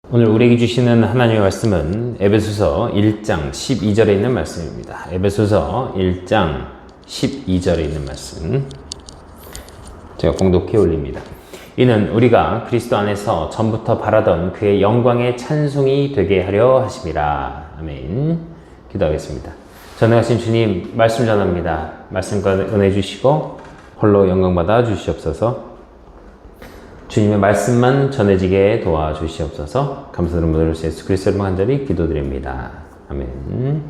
오늘 우리에게 주시는 하나님의 말씀은 에베소서 1장 12절에 있는 말씀입니다. 에베소서 1장 12절에 있는 말씀 제가 공독해 올립니다. 이는 우리가 그리스도 안에서 전부터 바라던 그의 영광의 찬송이 되게 하려 하심이라. 아멘. 기도하겠습니다. 전능하신 주님, 말씀 전합니다. 말씀과 은혜 주시고 홀로 영광 받아 주시옵소서. 주님의 말씀만 전해지게 도와주시옵소서. 감사드리는 모든 예수 그리스도로 간절히 기도드립니다. 아멘.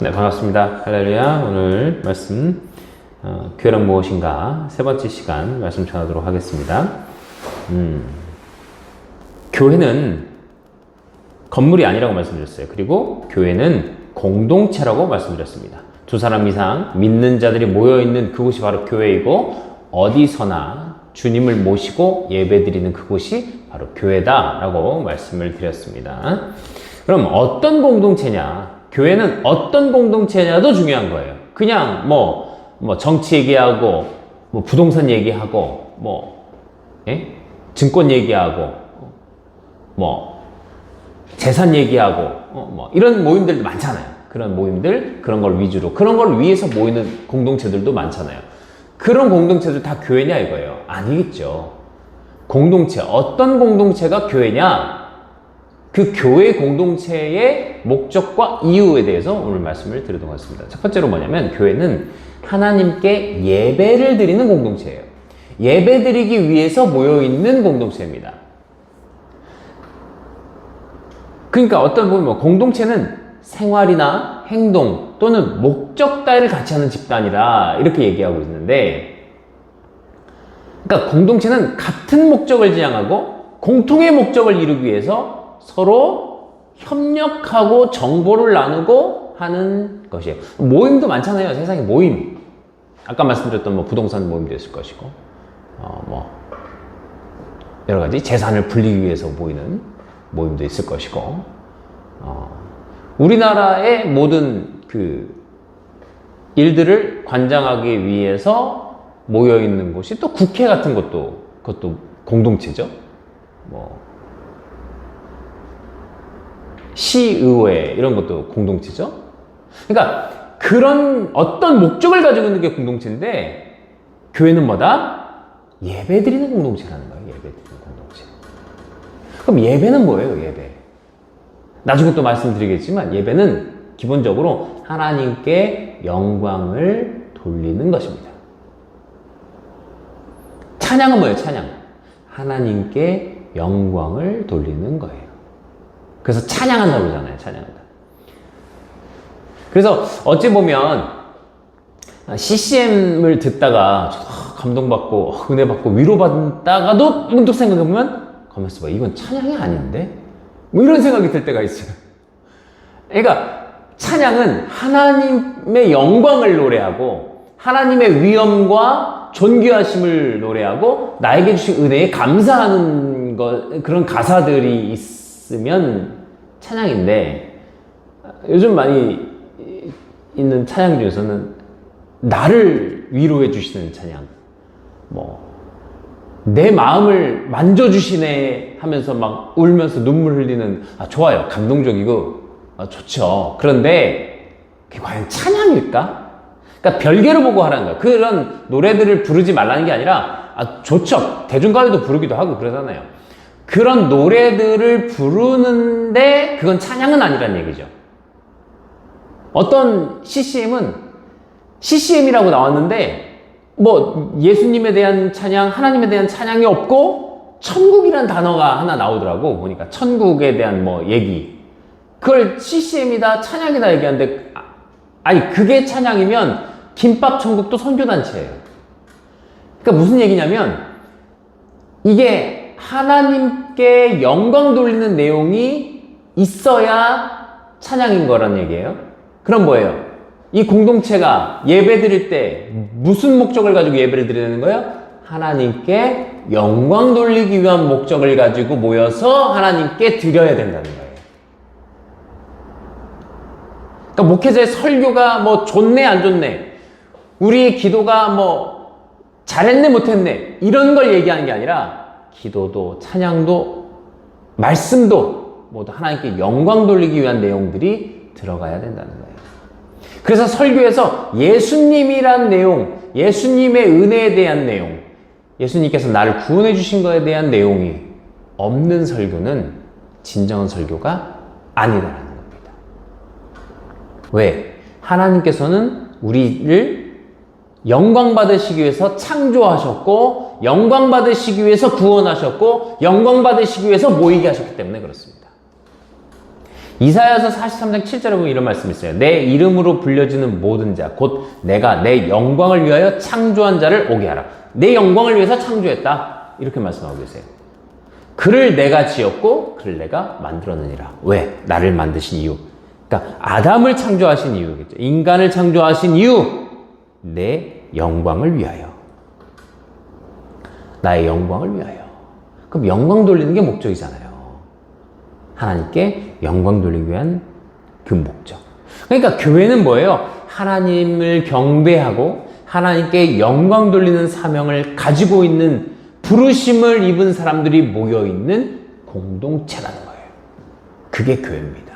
네, 반갑습니다. 할렐루야. 오늘 말씀 교회란 무엇인가 세 번째 시간 말씀 전하도록 하겠습니다. 교회는 건물이 아니라고 말씀드렸어요. 그리고 교회는 공동체라고 말씀드렸습니다. 두 사람 이상 믿는 자들이 모여있는 그곳이 바로 교회이고, 어디서나 주님을 모시고 예배드리는 그곳이 바로 교회다라고 말씀을 드렸습니다. 그럼 어떤 공동체냐? 교회는 어떤 공동체냐도 중요한 거예요. 그냥 뭐 정치 얘기하고, 뭐 부동산 얘기하고, 증권 얘기하고, 재산 얘기하고, 이런 모임들도 많잖아요. 그런 모임들, 그런 걸 위주로, 그런 걸 위해서 모이는 공동체들도 많잖아요. 그런 공동체들 다 교회냐 이거예요? 아니겠죠. 공동체, 어떤 공동체가 교회냐? 그 교회 공동체의 목적과 이유에 대해서 오늘 말씀을 드리도록 하겠습니다. 첫 번째로 뭐냐면, 교회는 하나님께 예배를 드리는 공동체예요. 예배 드리기 위해서 모여있는 공동체입니다. 그러니까 어떤 보면 공동체는 생활이나 행동 또는 목적 따위를 같이 하는 집단이라 이렇게 얘기하고 있는데, 그러니까 공동체는 같은 목적을 지향하고 공통의 목적을 이루기 위해서 서로 협력하고 정보를 나누고 하는 것이에요. 모임도 많잖아요. 세상에 모임. 아까 말씀드렸던 부동산 모임도 있을 것이고, 여러 가지 재산을 불리기 위해서 모이는 모임도 있을 것이고, 우리나라의 모든 그 일들을 관장하기 위해서 모여있는 곳이 또 국회 같은 그것도 공동체죠. 시의회 이런 것도 공동체죠. 그러니까 그런 어떤 목적을 가지고 있는 게 공동체인데, 교회는 뭐다? 예배드리는 공동체라는 거예요. 예배드리는 공동체. 그럼 예배는 뭐예요? 예배. 나중에 또 말씀드리겠지만, 예배는 기본적으로 하나님께 영광을 돌리는 것입니다. 찬양은 뭐예요? 찬양. 하나님께 영광을 돌리는 거예요. 그래서 찬양한다고 그러잖아요. 찬양한다. 그래서 어찌 보면 CCM을 듣다가 감동받고 은혜받고 위로받다가도 문득 생각해보면, 가만히 있어봐, 이건 찬양이 아닌데? 이런 생각이 들 때가 있어요. 그러니까 찬양은 하나님의 영광을 노래하고, 하나님의 위엄과 존귀하심을 노래하고, 나에게 주신 은혜에 감사하는 그런 가사들이 있으면 찬양인데, 요즘 많이 있는 찬양 중에서는 나를 위로해 주시는 찬양, 내 마음을 만져주시네 하면서 막 울면서 눈물 흘리는, 좋아요. 감동적이고, 좋죠. 그런데 그게 과연 찬양일까? 그러니까 별개로 보고 하라는 거예요. 그런 노래들을 부르지 말라는 게 아니라, 좋죠. 대중가요도 부르기도 하고 그러잖아요. 그런 노래들을 부르는데 그건 찬양은 아니란 얘기죠. 어떤 CCM이라고 나왔는데, 예수님에 대한 찬양, 하나님에 대한 찬양이 없고, 천국이란 단어가 하나 나오더라고. 보니까 천국에 대한 얘기. 그걸 CCM이다, 찬양이다 얘기하는데, 그게 찬양이면 김밥 천국도 선교단체예요. 그러니까 무슨 얘기냐면, 이게 하나님께 영광 돌리는 내용이 있어야 찬양인 거란 얘기예요. 그럼 뭐예요? 이 공동체가 예배 드릴 때 무슨 목적을 가지고 예배를 드리는 거예요? 하나님께 영광 돌리기 위한 목적을 가지고 모여서 하나님께 드려야 된다는 거예요. 그러니까 목회자의 설교가 좋네 안 좋네, 우리의 기도가 잘했네 못했네, 이런 걸 얘기하는 게 아니라 기도도, 찬양도, 말씀도 모두 하나님께 영광 돌리기 위한 내용들이 들어가야 된다는 거예요. 그래서 설교에서 예수님이란 내용, 예수님의 은혜에 대한 내용, 예수님께서 나를 구원해 주신 것에 대한 내용이 없는 설교는 진정한 설교가 아니라는 겁니다. 왜? 하나님께서는 우리를 영광 받으시기 위해서 창조하셨고, 영광 받으시기 위해서 구원하셨고, 영광 받으시기 위해서 모이게 하셨기 때문에 그렇습니다. 이사야서 43장 7절에 보면 이런 말씀이 있어요. 내 이름으로 불려지는 모든 자, 곧 내가 내 영광을 위하여 창조한 자를 오게 하라. 내 영광을 위해서 창조했다. 이렇게 말씀하고 계세요. 그를 내가 지었고 그를 내가 만들었느니라. 왜? 나를 만드신 이유. 그러니까 아담을 창조하신 이유겠죠. 인간을 창조하신 이유. 내 영광을 위하여. 나의 영광을 위하여. 그럼 영광 돌리는 게 목적이잖아요. 하나님께 영광 돌리기 위한 그 목적. 그러니까 교회는 뭐예요? 하나님을 경배하고 하나님께 영광 돌리는 사명을 가지고 있는, 부르심을 입은 사람들이 모여있는 공동체라는 거예요. 그게 교회입니다.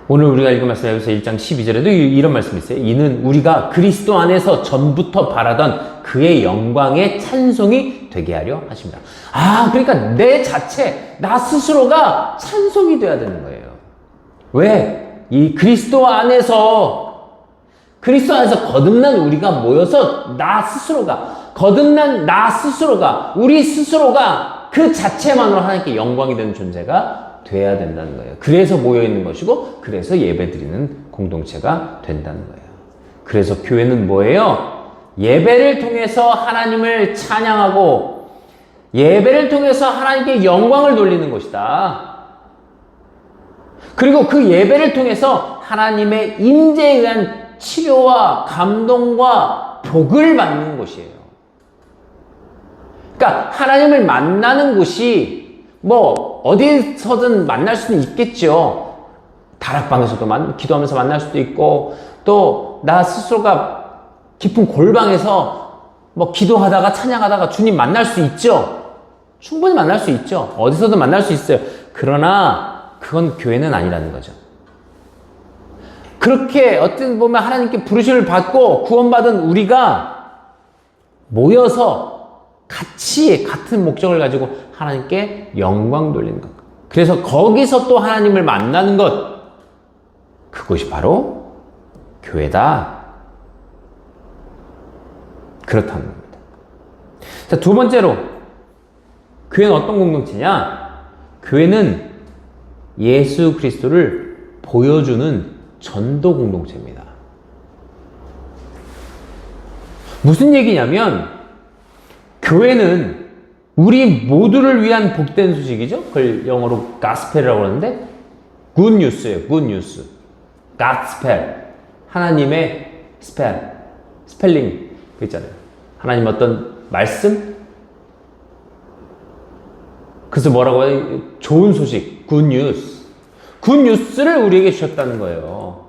오늘 우리가 읽은 말씀, 여기서 1장 12절에도 이런 말씀이 있어요. 이는 우리가 그리스도 안에서 전부터 바라던 그의 영광의 찬송이 되게 하려 하십니다. 그러니까 내 자체, 나 스스로가 찬송이 돼야 되는 거예요. 왜? 이 그리스도 안에서 거듭난 우리가 모여서 거듭난 나 스스로가, 우리 스스로가 그 자체만으로 하나님께 영광이 되는 존재가 돼야 된다는 거예요. 그래서 모여있는 것이고, 그래서 예배드리는 공동체가 된다는 거예요. 그래서 교회는 뭐예요? 예배를 통해서 하나님을 찬양하고, 예배를 통해서 하나님께 영광을 돌리는 것이다. 그리고 그 예배를 통해서 하나님의 임재에 의한 치료와 감동과 복을 받는 곳이에요. 그러니까 하나님을 만나는 곳이 어디서든 만날 수는 있겠죠. 다락방에서도 기도하면서 만날 수도 있고, 또 나 스스로가 깊은 골방에서 기도하다가 찬양하다가 주님 만날 수 있죠. 충분히 만날 수 있죠. 어디서든 만날 수 있어요. 그러나 그건 교회는 아니라는 거죠. 그렇게 어떤 보면 하나님께 부르심을 받고 구원받은 우리가 모여서 같이 같은 목적을 가지고 하나님께 영광 돌리는 것. 그래서 거기서 또 하나님을 만나는 것. 그것이 바로 교회다. 그렇다는 겁니다. 자, 두 번째로 교회는 어떤 공동체냐? 교회는 예수 그리스도를 보여주는 전도 공동체입니다. 무슨 얘기냐면, 교회는 우리 모두를 위한 복된 소식이죠. 그걸 영어로 가스펠이라고 하는데, 굿 뉴스예요. 굿 뉴스. 가스펠. 하나님의 스펠링 그 있잖아요. 하나님 어떤 말씀? 그래서 뭐라고 해요? 좋은 소식. 굿 뉴스. 굿 뉴스를 우리에게 주셨다는 거예요.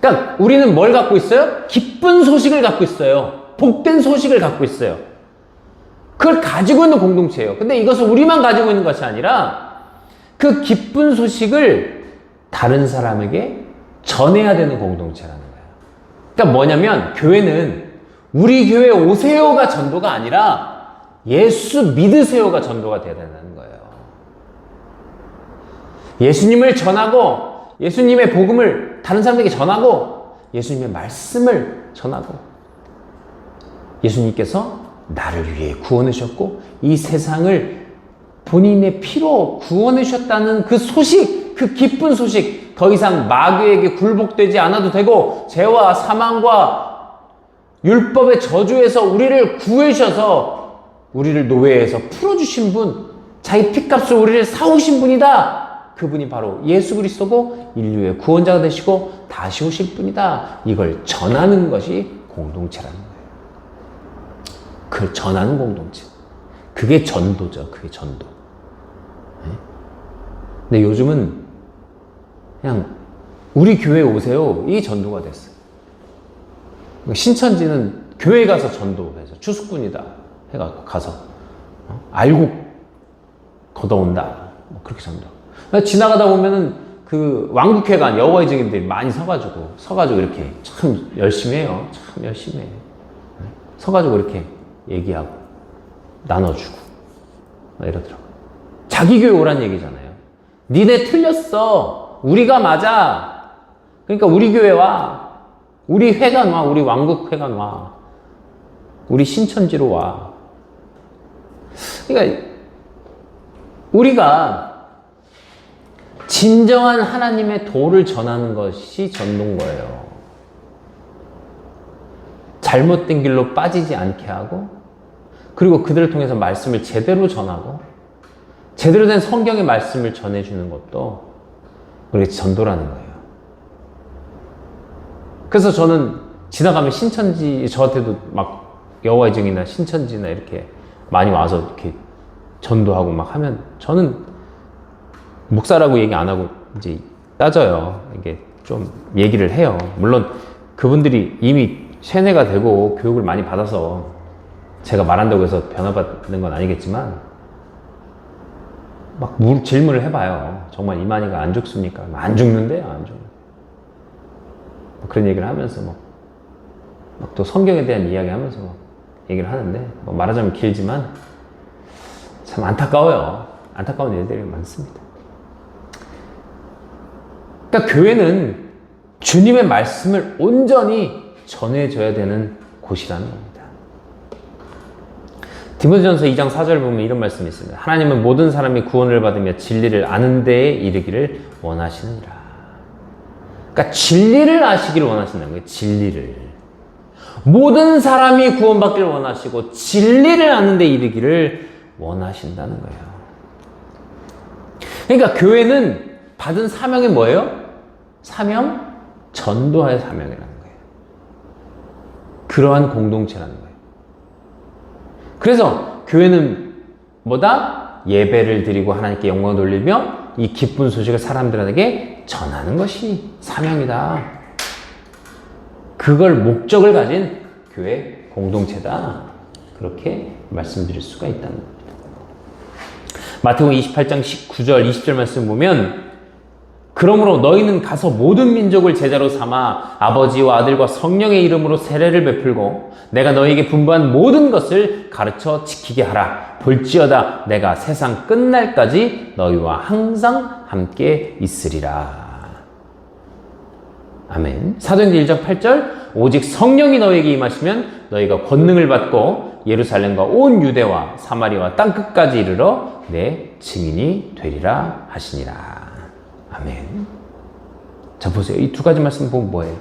그러니까 우리는 뭘 갖고 있어요? 기쁜 소식을 갖고 있어요. 복된 소식을 갖고 있어요. 그걸 가지고 있는 공동체예요. 근데 이것을 우리만 가지고 있는 것이 아니라 그 기쁜 소식을 다른 사람에게 전해야 되는 공동체라는 거예요. 그러니까 뭐냐면, 교회는 우리 교회 오세요가 전도가 아니라 예수 믿으세요가 전도가 되어야 된다는 거예요. 예수님을 전하고, 예수님의 복음을 다른 사람들에게 전하고, 예수님의 말씀을 전하고, 예수님께서 나를 위해 구원해 주셨고 이 세상을 본인의 피로 구원해 주셨다는 그 소식, 그 기쁜 소식, 더 이상 마귀에게 굴복되지 않아도 되고 죄와 사망과 율법의 저주에서 우리를 구해 주셔서 우리를 노예에서 풀어주신 분, 자기 피값으로 우리를 사오신 분이다. 그분이 바로 예수 그리스도고 인류의 구원자가 되시고 다시 오실 분이다. 이걸 전하는 것이 공동체라는 거예요. 그걸 전하는 공동체. 그게 전도죠. 그게 전도. 네? 근데 요즘은 그냥 우리 교회 오세요. 이게 전도가 됐어요. 신천지는 교회 가서 전도해서 추수꾼이다. 해가 가서 알고 걷어온다. 뭐 그렇게 전도. 지나가다 보면은 그 왕국회관 여호와의 증인들이 많이 서가지고 이렇게 참 열심히 해요. 참 열심히 해요. 서가지고 이렇게 얘기하고 나눠주고 이러더라고. 자기 교회 오란 얘기잖아요. 니네 틀렸어. 우리가 맞아. 그러니까 우리 교회 와. 우리 회관 와. 우리 왕국 회관 와. 우리 신천지로 와. 그러니까 우리가 진정한 하나님의 도를 전하는 것이 전도인 거예요. 잘못된 길로 빠지지 않게 하고, 그리고 그들을 통해서 말씀을 제대로 전하고, 제대로 된 성경의 말씀을 전해주는 것도 우리 전도라는 거예요. 그래서 저는 지나가면 신천지, 저한테도 막 여호와의 증인이나 신천지나 이렇게 많이 와서 이렇게 전도하고 막 하면 저는 목사라고 얘기 안 하고 이제 따져요. 이게 좀 얘기를 해요. 물론 그분들이 이미 세뇌가 되고 교육을 많이 받아서 제가 말한다고 해서 변화받는 건 아니겠지만 막 질문을 해봐요. 정말 이만희가 안 죽습니까? 안 죽는데요, 안 죽는. 그런 얘기를 하면서 막 또 성경에 대한 이야기하면서 막 얘기를 하는데 뭐 말하자면 길지만 참 안타까워요. 안타까운 일들이 많습니다. 그러니까 교회는 주님의 말씀을 온전히 전해줘야 되는 곳이라는 겁니다. 디모데전서 2장 4절 보면 이런 말씀이 있습니다. 하나님은 모든 사람이 구원을 받으며 진리를 아는 데에 이르기를 원하시느니라. 그러니까 진리를 아시기를 원하신다는 거예요. 진리를. 모든 사람이 구원받기를 원하시고 진리를 아는 데 이르기를 원하신다는 거예요. 그러니까 교회는 받은 사명이 뭐예요? 사명? 전도할 사명이라는 거예요. 그러한 공동체라는 거예요. 그래서 교회는 뭐다? 예배를 드리고 하나님께 영광을 돌리며 이 기쁜 소식을 사람들에게 전하는 것이 사명이다. 그걸 목적을 가진 교회 공동체다. 그렇게 말씀드릴 수가 있다는 겁니다. 마태복음 28장 19절 20절 말씀 보면 그러므로 너희는 가서 모든 민족을 제자로 삼아 아버지와 아들과 성령의 이름으로 세례를 베풀고 내가 너희에게 분부한 모든 것을 가르쳐 지키게 하라. 볼지어다 내가 세상 끝날까지 너희와 항상 함께 있으리라. 아멘. 사도행전 1장 8절 오직 성령이 너희에게 임하시면 너희가 권능을 받고 예루살렘과 온 유대와 사마리아와 땅끝까지 이르러 내 증인이 되리라 하시니라. 아멘. 자 보세요. 이 두 가지 말씀 보면 뭐예요?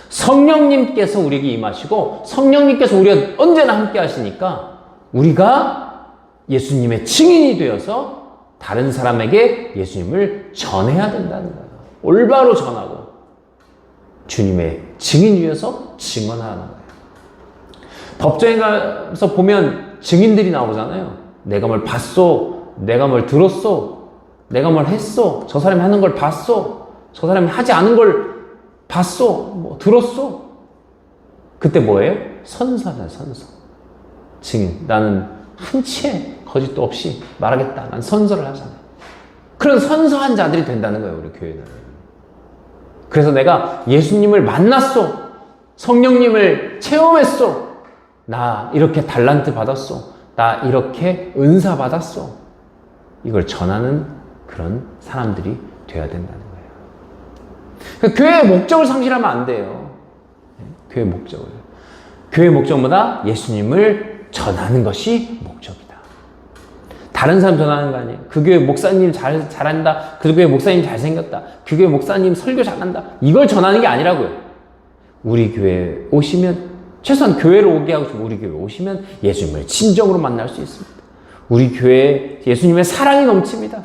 성령님께서 우리에게 임하시고 성령님께서 우리가 언제나 함께 하시니까 우리가 예수님의 증인이 되어서 다른 사람에게 예수님을 전해야 된다는 거예요. 올바로 전하고 주님의 증인이 되어서 증언하는 거예요. 법정에 가서 보면 증인들이 나오잖아요. 내가 뭘 봤소, 내가 뭘 들었소, 내가 뭘 했소, 저 사람이 하는 걸 봤소, 저 사람이 하지 않은 걸 봤소, 뭐 들었소. 그때 뭐예요? 선서잖아요, 선서. 증인. 나는 한치의 거짓도 없이 말하겠다. 난 선서를 하잖아요. 그런 선서한 자들이 된다는 거예요, 우리 교회는. 그래서 내가 예수님을 만났소, 성령님을 체험했소, 나 이렇게 달란트 받았소, 나 이렇게 은사 받았소. 이걸 전하는 그런 사람들이 되어야 된다는 거예요. 교회의 목적을 상실하면 안 돼요. 교회의 목적을. 교회의 목적보다 예수님을 전하는 것이 목적이다. 다른 사람 전하는 거 아니에요. 그 교회 목사님 잘한다. 그 교회 목사님 잘생겼다. 그 교회 목사님 설교 잘한다. 이걸 전하는 게 아니라고요. 우리 교회에 오시면, 최소한 교회로 오게 하고 싶으면 우리 교회에 오시면 예수님을 진정으로 만날 수 있습니다. 우리 교회에 예수님의 사랑이 넘칩니다.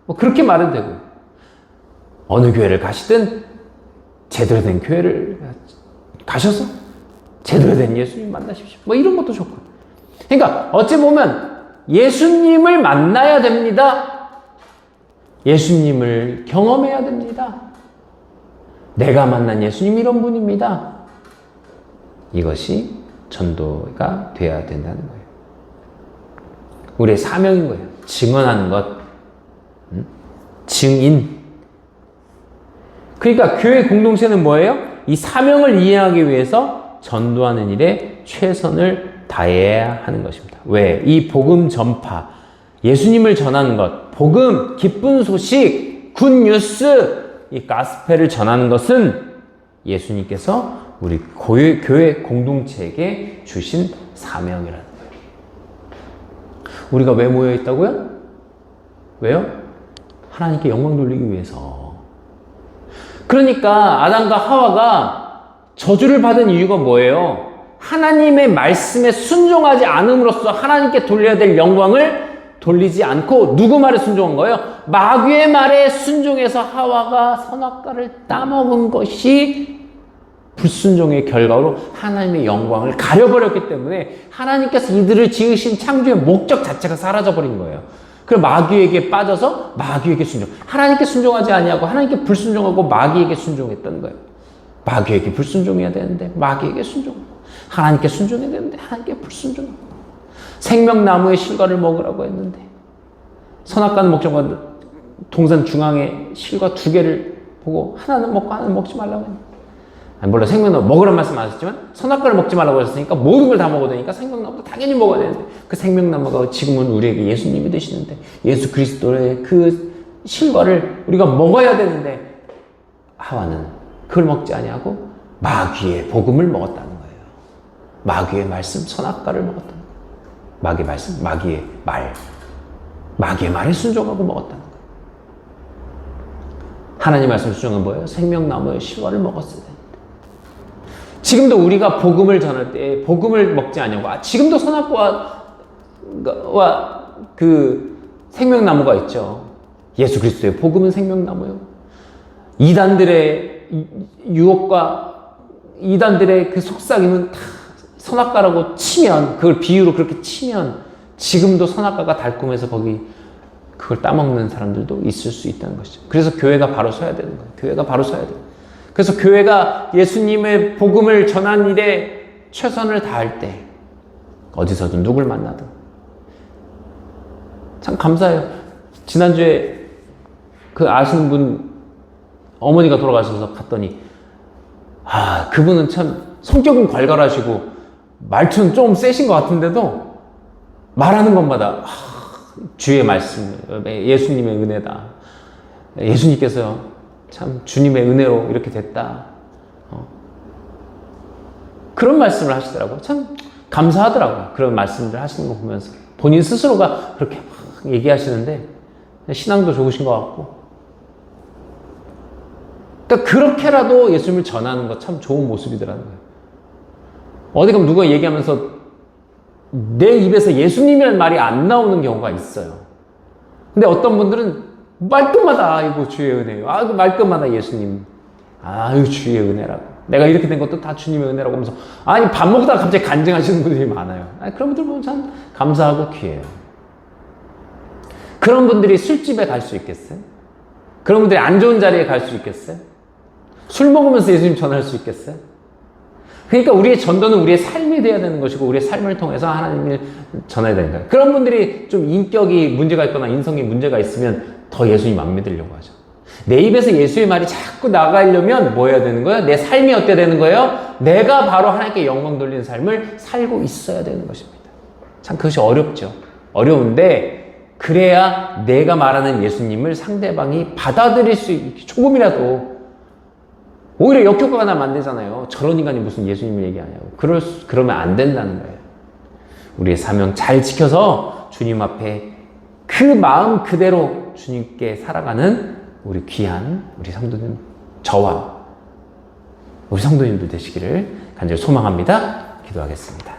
뭐 그렇게 말해도 되고요. 어느 교회를 가시든 제대로 된 교회를 가셔서 제대로 된 예수님 만나십시오. 뭐 이런 것도 좋고. 그러니까 어찌 보면 예수님을 만나야 됩니다. 예수님을 경험해야 됩니다. 내가 만난 예수님 이런 분입니다. 이것이 전도가 돼야 된다는 거예요. 우리의 사명인 거예요. 증언하는 것. 증인. 그러니까 교회 공동체는 뭐예요? 이 사명을 이해하기 위해서 전도하는 일에 최선을 다해야 하는 것입니다. 왜? 이 복음 전파, 예수님을 전하는 것, 복음, 기쁜 소식, 굿뉴스, 이 가스펠을 전하는 것은 예수님께서 우리 교회 공동체에게 주신 사명이라는 거예요. 우리가 왜 모여 있다고요? 왜요? 하나님께 영광 돌리기 위해서. 그러니까 아담과 하와가 저주를 받은 이유가 뭐예요? 하나님의 말씀에 순종하지 않음으로써 하나님께 돌려야 될 영광을 돌리지 않고 누구 말에 순종한 거예요? 마귀의 말에 순종해서 하와가 선악과를 따먹은 것이 불순종의 결과로 하나님의 영광을 가려버렸기 때문에 하나님께서 이들을 지으신 창조의 목적 자체가 사라져버린 거예요. 그래서 마귀에게 빠져서 마귀에게 순종. 하나님께 순종하지 아니하고 하나님께 불순종하고 마귀에게 순종했던 거예요. 마귀에게 불순종해야 되는데 마귀에게 순종하고, 하나님께 순종해야 되는데 하나님께 불순종하고, 생명나무의 실과를 먹으라고 했는데 선악과는 먹지 말고 동산 중앙에 실과 2개를 보고 하나는 먹고 하나는 먹지 말라고 했는데, 아니 물론 생명나무 먹으란 말씀 안 하셨지만 선악과를 먹지 말라고 하셨으니까 모든 걸 다 먹어야 되니까 생명나무도 당연히 먹어야 되는데, 그 생명나무가 지금은 우리에게 예수님이 되시는데 예수 그리스도의 그 실과를 우리가 먹어야 되는데 하와는 그걸 먹지 아니하고 마귀의 복음을 먹었다는 거예요. 마귀의 말씀, 선악과를 먹었다는 거예요. 마귀의 말씀, 마귀의 말에 순종하고 먹었다는 거예요. 하나님 말씀 순종은 뭐예요? 생명나무의 실과를 먹었어야 되는데, 지금도 우리가 복음을 전할 때 복음을 먹지 않냐고. 지금도 선악과와 그 생명나무가 있죠. 예수 그리스도의 복음은 생명나무요. 이단들의 유혹과 이단들의 그 속삭임은 다 선악과라고 치면, 그걸 비유로 그렇게 치면 지금도 선악과가 달콤해서 거기 그걸 따먹는 사람들도 있을 수 있다는 것이죠. 그래서 교회가 바로 서야 되는 거예요. 교회가 바로 서야 돼요. 그래서 교회가 예수님의 복음을 전하는 일에 최선을 다할 때 어디서든 누굴 만나든 참 감사해요. 지난주에 그 아시는 분 어머니가 돌아가셔서 갔더니 그분은 참 성격은 괄괄하시고 말투는 좀 세신 것 같은데도 말하는 것마다 주의 말씀, 예수님의 은혜다. 예수님께서 참 주님의 은혜로 이렇게 됐다. 그런 말씀을 하시더라고요. 참 감사하더라고요. 그런 말씀들 하시는 거 보면서. 본인 스스로가 그렇게 막 얘기하시는데 신앙도 좋으신 것 같고. 그러니까 그렇게라도 예수님을 전하는 거 참 좋은 모습이더라는 거예요. 어디 가면 누가 얘기하면서 내 입에서 예수님이라는 말이 안 나오는 경우가 있어요. 근데 어떤 분들은 말끝마다 아이고 주의 은혜요. 말끝마다 예수님. 주의 은혜라고. 내가 이렇게 된 것도 다 주님의 은혜라고 하면서 밥 먹다가 갑자기 간증하시는 분들이 많아요. 그런 분들 보면 참 감사하고 귀해요. 그런 분들이 술집에 갈 수 있겠어요? 그런 분들이 안 좋은 자리에 갈 수 있겠어요? 술 먹으면서 예수님 전할 수 있겠어요? 그러니까 우리의 전도는 우리의 삶이 돼야 되는 것이고 우리의 삶을 통해서 하나님을 전해야 되는 거예요. 그런 분들이 좀 인격이 문제가 있거나 인성이 문제가 있으면 더 예수님 안 믿으려고 하죠. 내 입에서 예수의 말이 자꾸 나가려면 뭐 해야 되는 거예요? 내 삶이 어때야 되는 거예요? 내가 바로 하나님께 영광 돌리는 삶을 살고 있어야 되는 것입니다. 참 그것이 어렵죠. 어려운데 그래야 내가 말하는 예수님을 상대방이 받아들일 수 있게 조금이라도, 오히려 역효과가 나면 안 되잖아요. 저런 인간이 무슨 예수님을 얘기하냐고. 그러면 안 된다는 거예요. 우리의 사명 잘 지켜서 주님 앞에 그 마음 그대로 주님께 살아가는 우리 귀한 우리 성도님, 저와 우리 성도님들 되시기를 간절히 소망합니다. 기도하겠습니다.